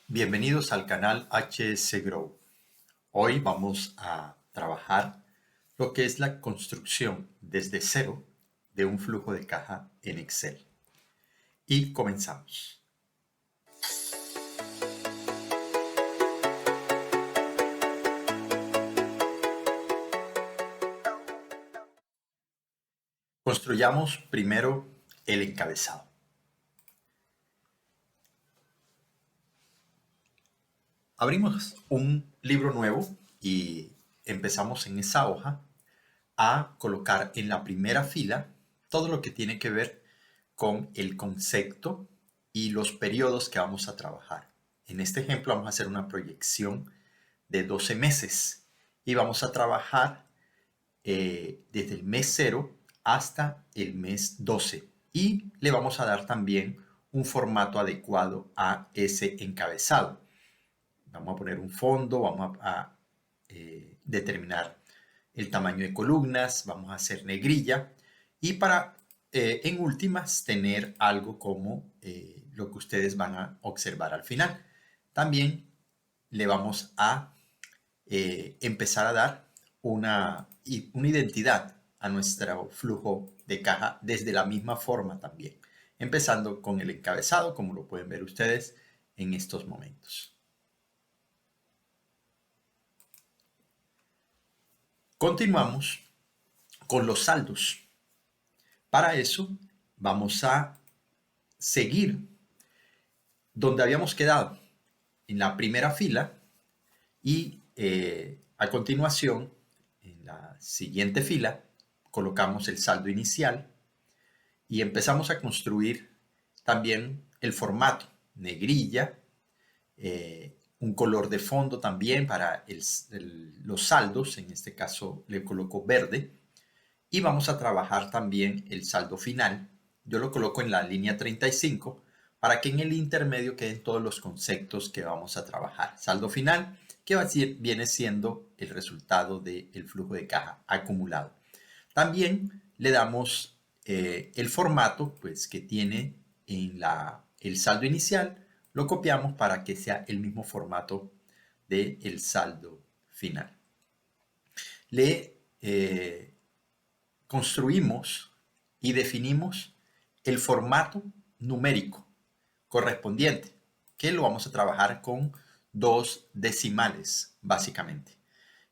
Bienvenidos al canal HS Grow. Hoy vamos a trabajar lo que es la construcción desde cero de un flujo de caja en Excel. Y comenzamos. Construyamos primero el encabezado. Abrimos un libro nuevo y empezamos en esa hoja a colocar en la primera fila todo lo que tiene que ver con el concepto y los periodos que vamos a trabajar. En este ejemplo vamos a hacer una proyección de 12 meses y vamos a trabajar desde el mes 0 hasta el mes 12 y le vamos a dar también un formato adecuado a ese encabezado. Vamos a poner un fondo, vamos a determinar el tamaño de columnas, vamos a hacer negrilla y para en últimas tener algo como lo que ustedes van a observar al final. También le vamos a empezar a dar una identidad a nuestro flujo de caja desde la misma forma también, empezando con el encabezado, como lo pueden ver ustedes en estos momentos. Continuamos con los saldos. Para eso vamos a seguir donde habíamos quedado, en la primera fila, y a continuación, en la siguiente fila, colocamos el saldo inicial y empezamos a construir también el formato, negrilla, un color de fondo también para los saldos, en este caso le coloco verde, y vamos a trabajar también el saldo final. Yo lo coloco en la línea 35 para que en el intermedio queden todos los conceptos que vamos a trabajar. Saldo final, que viene siendo el resultado del flujo de caja acumulado. También le damos el formato pues, que tiene en el saldo inicial, lo copiamos para que sea el mismo formato del saldo final. Le construimos y definimos el formato numérico correspondiente, que lo vamos a trabajar con 2 decimales, básicamente.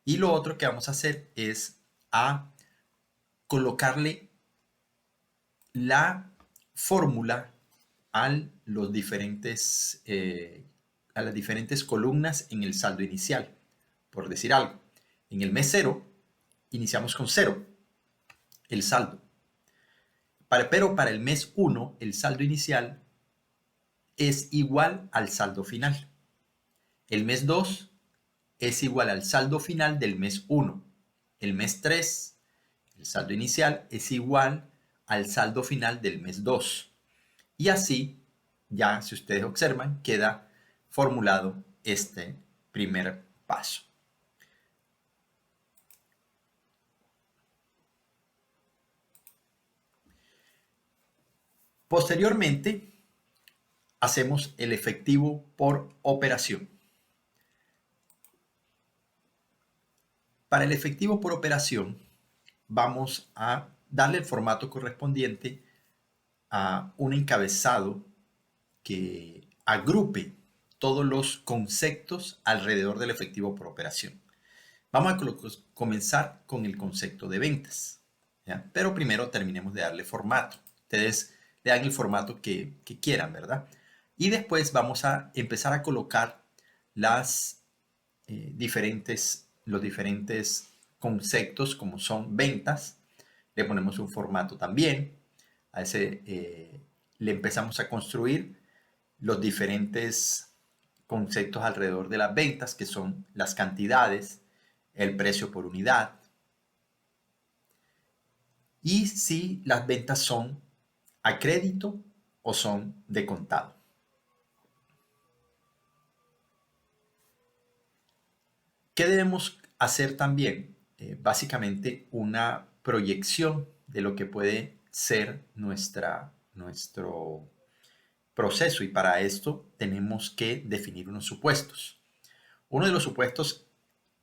Y lo otro que vamos a hacer es a colocarle la fórmula a las diferentes columnas en el saldo inicial. Por decir algo, en el mes 0 iniciamos con 0, el saldo. Pero para el mes 1, el saldo inicial es igual al saldo final. El mes 2 es igual al saldo final del mes 1. El mes 3, el saldo inicial es igual al saldo final del mes 2. Y así, ya si ustedes observan, queda formulado este primer paso. Posteriormente, hacemos el efectivo por operación. Para el efectivo por operación, vamos a darle el formato correspondiente a un encabezado que agrupe todos los conceptos alrededor del efectivo por operación. Vamos a comenzar con el concepto de ventas, ¿ya? Pero primero terminemos de darle formato. Ustedes le dan el formato que quieran, ¿verdad? Y después vamos a empezar a colocar los diferentes conceptos como son ventas. Le ponemos un formato también. A ese le empezamos a construir los diferentes conceptos alrededor de las ventas, que son las cantidades, el precio por unidad, y si las ventas son a crédito o son de contado. ¿Qué debemos hacer también? Básicamente una proyección de lo que puede ser nuestro proceso y para esto tenemos que definir unos supuestos. Uno de los supuestos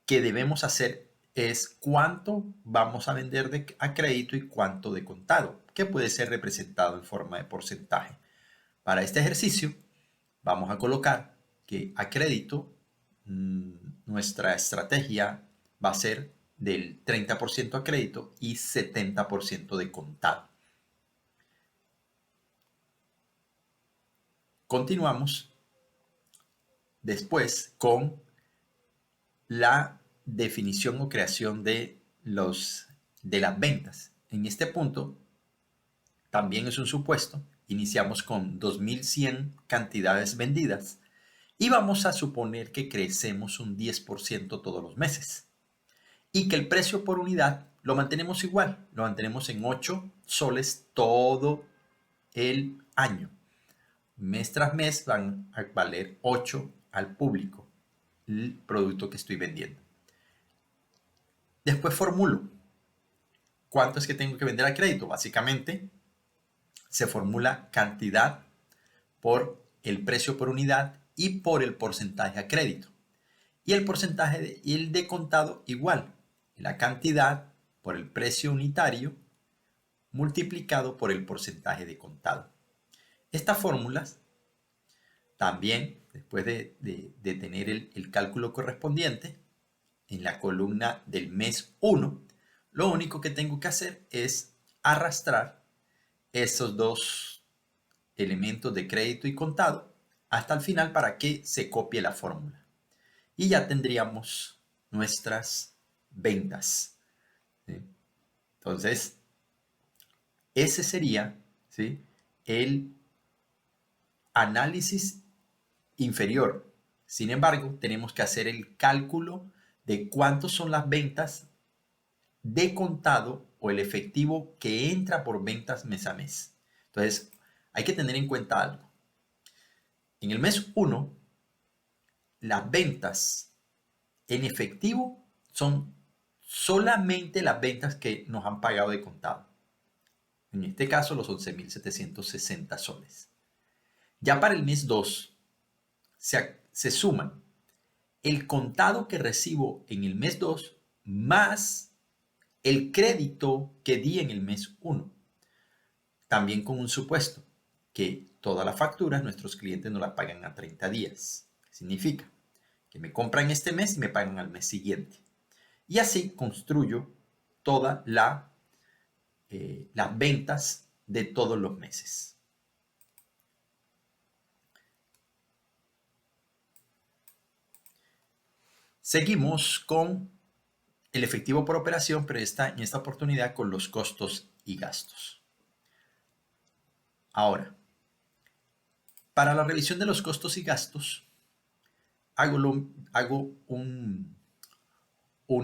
que debemos hacer es cuánto vamos a vender a crédito y cuánto de contado, que puede ser representado en forma de porcentaje. Para este ejercicio vamos a colocar que a crédito nuestra estrategia va a ser del 30% a crédito y 70% de contado. Continuamos después con la definición o creación de las ventas. En este punto, también es un supuesto. Iniciamos con 2100 cantidades vendidas y vamos a suponer que crecemos un 10% todos los meses y que el precio por unidad lo mantenemos igual, lo mantenemos en 8 soles todo el año. Mes tras mes van a valer 8 al público el producto que estoy vendiendo. Después formulo cuánto es que tengo que vender a crédito. Básicamente se formula cantidad por el precio por unidad y por el porcentaje a crédito. Y el porcentaje y el de contado igual. La cantidad por el precio unitario multiplicado por el porcentaje de contado. Estas fórmulas también, después de tener el cálculo correspondiente, en la columna del mes 1, lo único que tengo que hacer es arrastrar esos dos elementos de crédito y contado hasta el final para que se copie la fórmula. Y ya tendríamos nuestras ventas. ¿Sí? Entonces, ese sería, ¿sí?, el análisis inferior. Sin embargo, tenemos que hacer el cálculo de cuántos son las ventas de contado o el efectivo que entra por ventas mes a mes. Entonces, hay que tener en cuenta algo. En el mes 1, las ventas en efectivo son solamente las ventas que nos han pagado de contado. En este caso, los 11.760 soles. Ya para el mes 2, se suman el contado que recibo en el mes 2 más el crédito que di en el mes 1. También con un supuesto, que todas las facturas nuestros clientes nos las pagan a 30 días. Significa que me compran este mes y me pagan al mes siguiente. Y así construyo todas las ventas de todos los meses. Seguimos con el efectivo por operación, pero en esta oportunidad con los costos y gastos. Ahora, para la revisión de los costos y gastos, hago un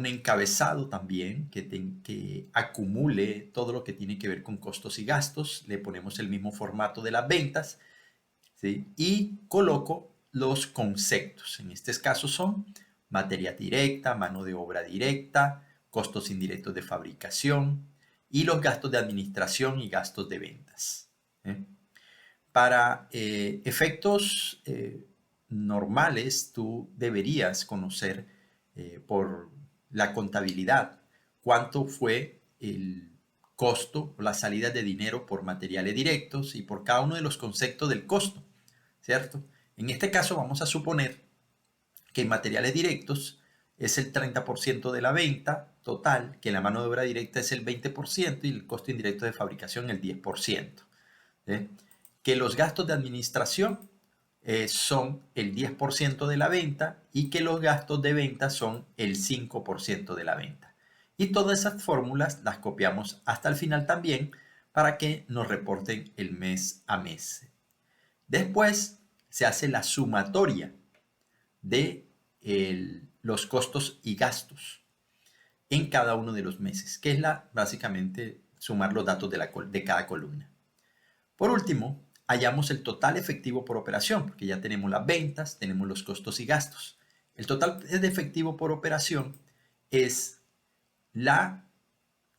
encabezado también que acumule todo lo que tiene que ver con costos y gastos. Le ponemos el mismo formato de las ventas, ¿sí?, y coloco los conceptos. En este caso son materia directa, mano de obra directa, costos indirectos de fabricación y los gastos de administración y gastos de ventas. Para efectos normales, tú deberías conocer por la contabilidad cuánto fue el costo o la salida de dinero por materiales directos y por cada uno de los conceptos del costo, ¿cierto? En este caso vamos a suponer que en materiales directos es el 30% de la venta total, que la mano de obra directa es el 20% y el costo indirecto de fabricación el 10%. ¿Sí? Que los gastos de administración son el 10% de la venta y que los gastos de venta son el 5% de la venta. Y todas esas fórmulas las copiamos hasta el final también para que nos reporten el mes a mes. Después se hace la sumatoria de los costos y gastos en cada uno de los meses, que es básicamente sumar los datos de cada columna. Por último, hallamos el total efectivo por operación, porque ya tenemos las ventas, tenemos los costos y gastos. El total de efectivo por operación es la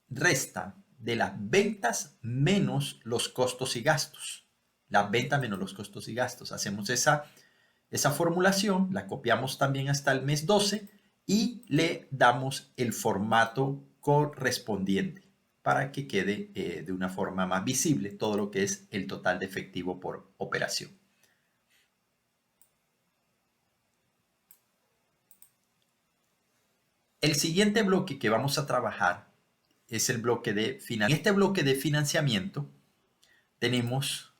resta de las ventas menos los costos y gastos. la venta menos los costos y gastos. Hacemos esa formulación, la copiamos también hasta el mes 12 y le damos el formato correspondiente para que quede de una forma más visible todo lo que es el total de efectivo por operación. El siguiente bloque que vamos a trabajar es el bloque de financiamiento. En este bloque de financiamiento tenemos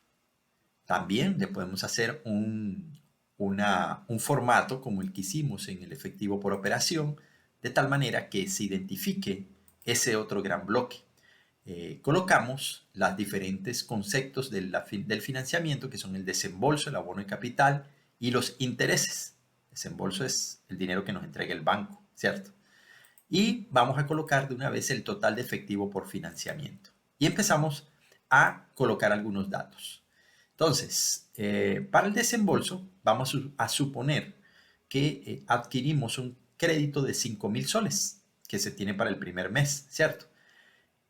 también, le podemos hacer un formato como el que hicimos en el efectivo por operación, de tal manera que se identifique ese otro gran bloque. Colocamos los diferentes conceptos del financiamiento, que son el desembolso, el abono de capital y los intereses. Desembolso es el dinero que nos entrega el banco, ¿cierto? Y vamos a colocar de una vez el total de efectivo por financiamiento. Y empezamos a colocar algunos datos. Entonces, para el desembolso, vamos a suponer que adquirimos un crédito de 5,000 soles que se tiene para el primer mes, ¿cierto?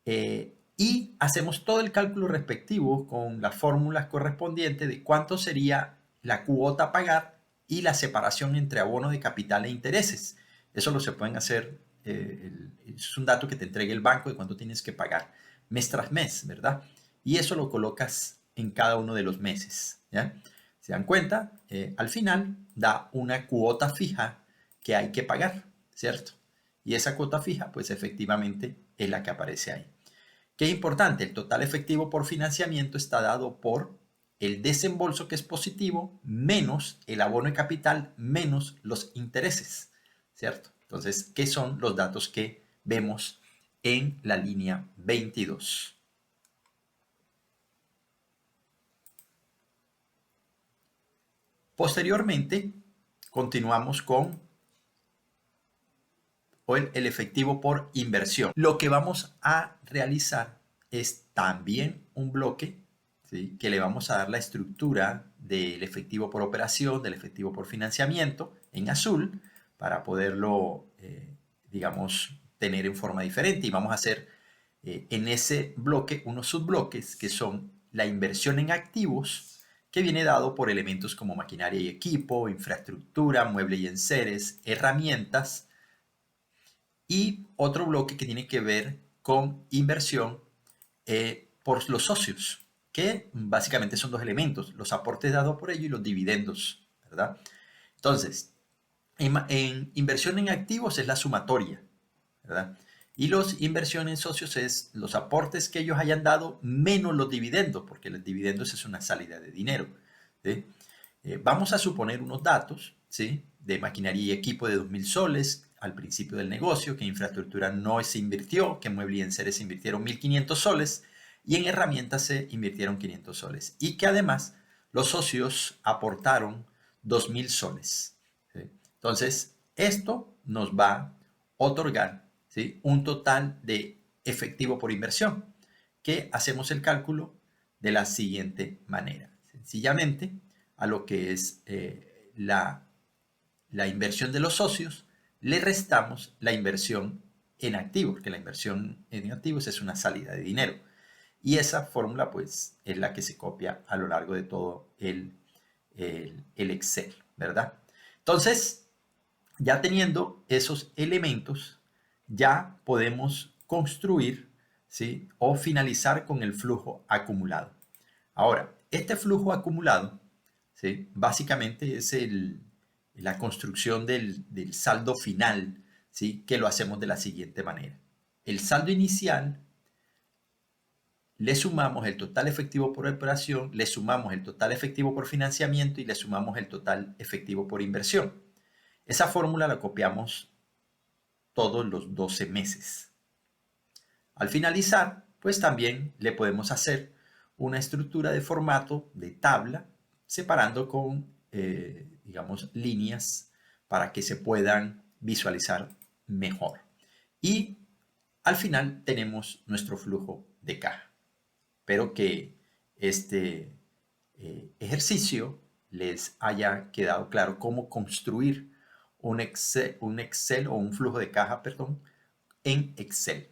Y hacemos todo el cálculo respectivo con las fórmulas correspondientes de cuánto sería la cuota a pagar y la separación entre abono de capital e intereses. Eso lo se pueden hacer, es un dato que te entrega el banco de cuánto tienes que pagar mes tras mes, ¿verdad? Y eso lo colocas en cada uno de los meses, ¿ya? ¿Se dan cuenta? Al final da una cuota fija que hay que pagar, ¿cierto? Y esa cuota fija, pues efectivamente es la que aparece ahí. ¿Qué es importante? El total efectivo por financiamiento está dado por el desembolso, que es positivo, menos el abono de capital, menos los intereses, ¿cierto? Entonces, ¿qué son los datos que vemos en la línea 22? Posteriormente, continuamos con el efectivo por inversión. Lo que vamos a realizar es también un bloque, ¿sí?, que le vamos a dar la estructura del efectivo por operación, del efectivo por financiamiento en azul, para poderlo, digamos, tener en forma diferente. Y vamos a hacer en ese bloque unos subbloques que son la inversión en activos, que viene dado por elementos como maquinaria y equipo, infraestructura, mueble y enseres, herramientas, y otro bloque que tiene que ver con inversión por los socios, que básicamente son dos elementos, los aportes dados por ellos y los dividendos, ¿verdad? Entonces, en inversión en activos es la sumatoria, ¿verdad? Y los inversión en socios es los aportes que ellos hayan dado menos los dividendos, porque los dividendos es una salida de dinero, ¿sí? Vamos a suponer unos datos, ¿sí?, de maquinaria y equipo de 2,000 soles al principio del negocio, que en infraestructura no se invirtió, que en mueble y enseres se invirtieron 1,500 soles y en herramientas se invirtieron 500 soles. Y que además los socios aportaron 2,000 soles. ¿Sí? Entonces, esto nos va a otorgar, ¿sí?, un total de efectivo por inversión, que hacemos el cálculo de la siguiente manera. Sencillamente, a lo que es la inversión de los socios, le restamos la inversión en activos, porque la inversión en activos es una salida de dinero. Y esa fórmula, pues, es la que se copia a lo largo de todo el Excel, ¿verdad? Entonces, ya teniendo esos elementos, ya podemos construir, ¿sí?, o finalizar con el flujo acumulado. Ahora, este flujo acumulado, ¿sí?, básicamente es la construcción del saldo final, ¿sí?, que lo hacemos de la siguiente manera. El saldo inicial, le sumamos el total efectivo por operación, le sumamos el total efectivo por financiamiento y le sumamos el total efectivo por inversión. Esa fórmula la copiamos todos los 12 meses. Al finalizar, pues también le podemos hacer una estructura de formato de tabla, separando con, digamos, líneas para que se puedan visualizar mejor. Y al final tenemos nuestro flujo de caja. Espero que este ejercicio les haya quedado claro cómo construir un Excel o un flujo de caja, perdón, en Excel.